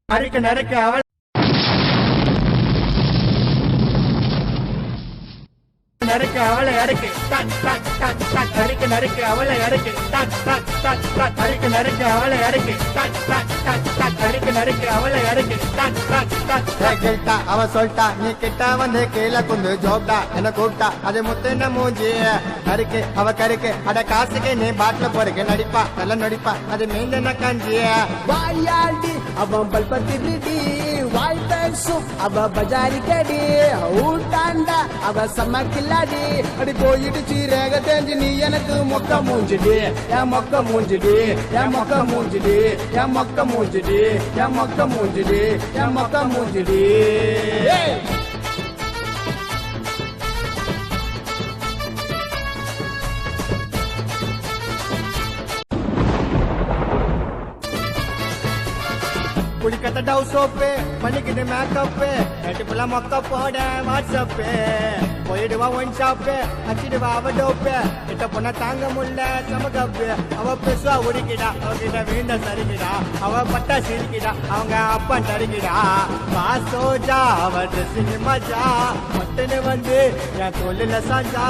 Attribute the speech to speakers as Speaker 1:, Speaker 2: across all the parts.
Speaker 1: அறுக்கு நறுக்கு அவளை நறுக்கு அவளை அறுக்கு அறுக்கு நறுக்கு அவளை அறுக்கு அறுக்கு நறுக்கு அவளை அறுக்கு அறுக்கு நறுக்கு அவளை அறுக்கு
Speaker 2: கேட்டா அவ சொல்லிட்டா நீ கிட்ட வந்து கீழே குந்து ஜோப்டா என்ன கூப்பிட்டா அது முத்துன மூஞ்சி கருக்கு அவ கருக்கு அட காசுக்கு நீ பாட்டில போறக்கு நடிப்பா நல்ல நடிப்பா அது மீந்தன கஞ்சி
Speaker 3: வாயாடி அவன் பல்பத்திருடி வாய் பேசும் அவ பஜாரி கடி ஊட்டாண்டா அவ சமக்கில்லாடி அடி போயிடுச்சு ரேக தெரிஞ்சு நீ எனக்கு மொக்க மூஞ்சிடி என் மொக்க மூஞ்சிடி என் மொக்க மூஞ்சிடி என் மொக்க மூஞ்சிடி என் மொக்க மூஞ்சிடி என் மொக்க மூஞ்சிடி
Speaker 2: குளிக்கட்ட டவ் சோப்பு பண்ணிக்கிட்டு மேக்கப்பு நட்டுப்புல மொக்க போட வாட்ஸ்அப்பு போயிடுவா ஒன் ஷாப்பு அச்சிடுவா அவ டோப்பு கிட்ட பொண்ண தாங்க முடியல சமகப்பு அவ பெருசா உடிக்கிடா அவகிட்ட வீண்ட சரிக்கிடா அவ பட்டா சிரிக்கிடா அவங்க அப்பா தருகிடா வா சோஜா அவ ட்ரெஸ்ஸிங் மஜா மட்டுன்னு வந்து என் தொழில சாஞ்சா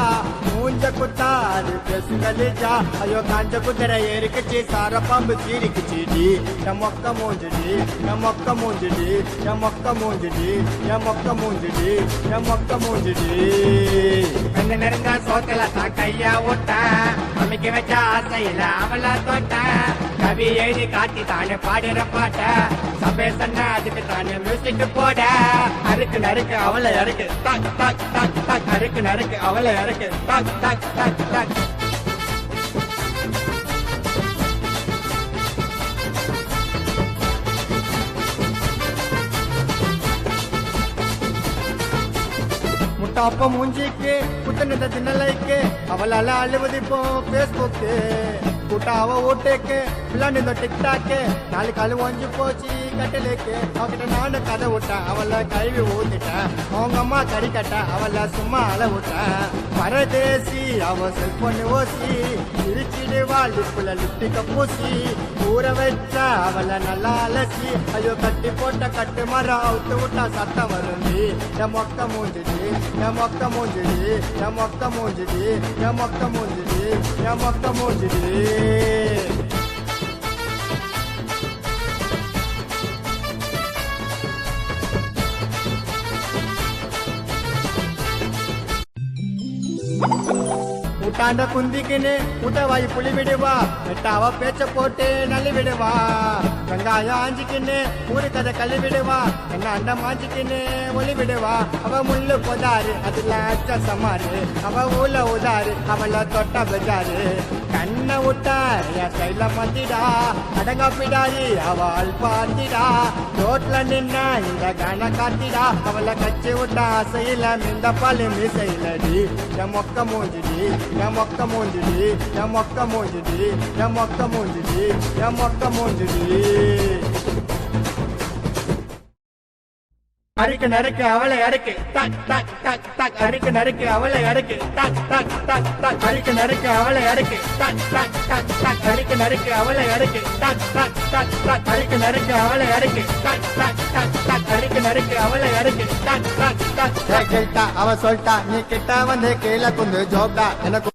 Speaker 2: மூஞ்ச குத்தா அது ட்ரெஸ் கலிஜா ஐயோ காஞ்ச குதிரை ஏறிக்குச்சு சார பாம்பு சீரிக்குச்சிடி என் மொக்க மூஞ்சிடி என் மொக்க மூஞ்சிடி என் மொக்க மூஞ்சிடி என் மொக்க மூஞ்சிடி என் மொக்க மூஞ்சிடி
Speaker 1: கொஞ்ச நெருங்க சோத்துல தான் கையா ஓட்ட அமைக்க வச்ச ஆசையில அவளை தோட்ட கவி எழுதி காட்டி தானே பாடுற பாட்ட சபை சொன்ன அதுக்கு தானே மியூசிக் போட அறுக்கு நறுக்கு அவளை அறுக்கு டக் டக் டக் டக் அறுக்கு நறுக்கு அவளை அறுக்கு டக் டக் டக் டக்
Speaker 2: முட்டாப்ப மூஞ்சிக்கு புத்தனத தின்னலைக்கு அவளால அழுவது இப்போ பேஸ்புக்கு கூட்டாவ ஓட்டேக்கு பிள்ளாண்டு டிக்டாக்கு நாலு காலு ஒஞ்சு போச்சு கட்டலுக்கு அவகிட்ட நானும் கதை விட்டேன் அவளை கழுவி ஊத்திட்டேன் அவங்க அம்மா கறி கட்ட அவளை சும்மா அலை விட்டேன் பரதேசி அவ செல்பொண்ணு ஓசி இருச்சிடுவா லிப்புல லிப்டிக்க பூசி ஊற வச்ச அவளை நல்லா அலசி ஐயோ கட்டி போட்ட கட்டு மரம் அவுத்து விட்டா சத்தம் வருந்தி என் மொக்க மூஞ்சிடி என் மொக்க மூஞ்சிடி என் மொக்க மூஞ்சிடி என் மொக்க மூஞ்சிடி என் மொக்க மூஞ்சிடி கூட்டாண்ட குந்திக்கின்னு கூட்டவாய் புளி விடுவா எட்டாவ பேச்ச போட்டு நல்லி விடுவா வெங்காயம் ஆஞ்சிக்கின்னு ஊரு கதை கள்ளி விடுவா என்ன அண்ட மாஞ்சிக்கின்னு ஒளி விடுவா அவ முள்ளு பொதாரு அதுல அச்ச சமாரு அவ ஊல உதாரு அவள தொட்ட பெஜாரு கண்ண விட்டா என் கையில மத்திடா அடங்கா பிடாரி அவள் பாத்திடா ரோட்ல நின்ன இந்த கன காத்திடா அவளை கச்சி விட்டா அசையில மிந்த பாலு மீசையிலடி என் மொக்க மூஞ்சிடி என் மொக்க மூஞ்சிடி என் மொக்க மூஞ்சிடி என் மொக்க மூஞ்சிடி என் மொக்க மூஞ்சிடி
Speaker 1: அறுக்கு நறுக்கு அவளை அறுக்கு டக் டக் டக் டக் அறுக்கு நறுக்கு அவளை அறுக்கு டக் டக் டக் டக் அறுக்கு நறுக்கு அவளை அறுக்கு டக் டக் டக் டக் அறுக்கு நறுக்கு அவளை அறுக்கு டக் டக் டக் டக் அறுக்கு நறுக்கு அவளை அறுக்கு டக் டக் டக் டக் அறுக்கு நறுக்கு அவளை அறுக்கு டக் டக் டக்
Speaker 2: கேட்டா அவ சொல்லிட்டா நீ கிட்ட வந்து கீழே குந்து ஜோப்டா எனக்கு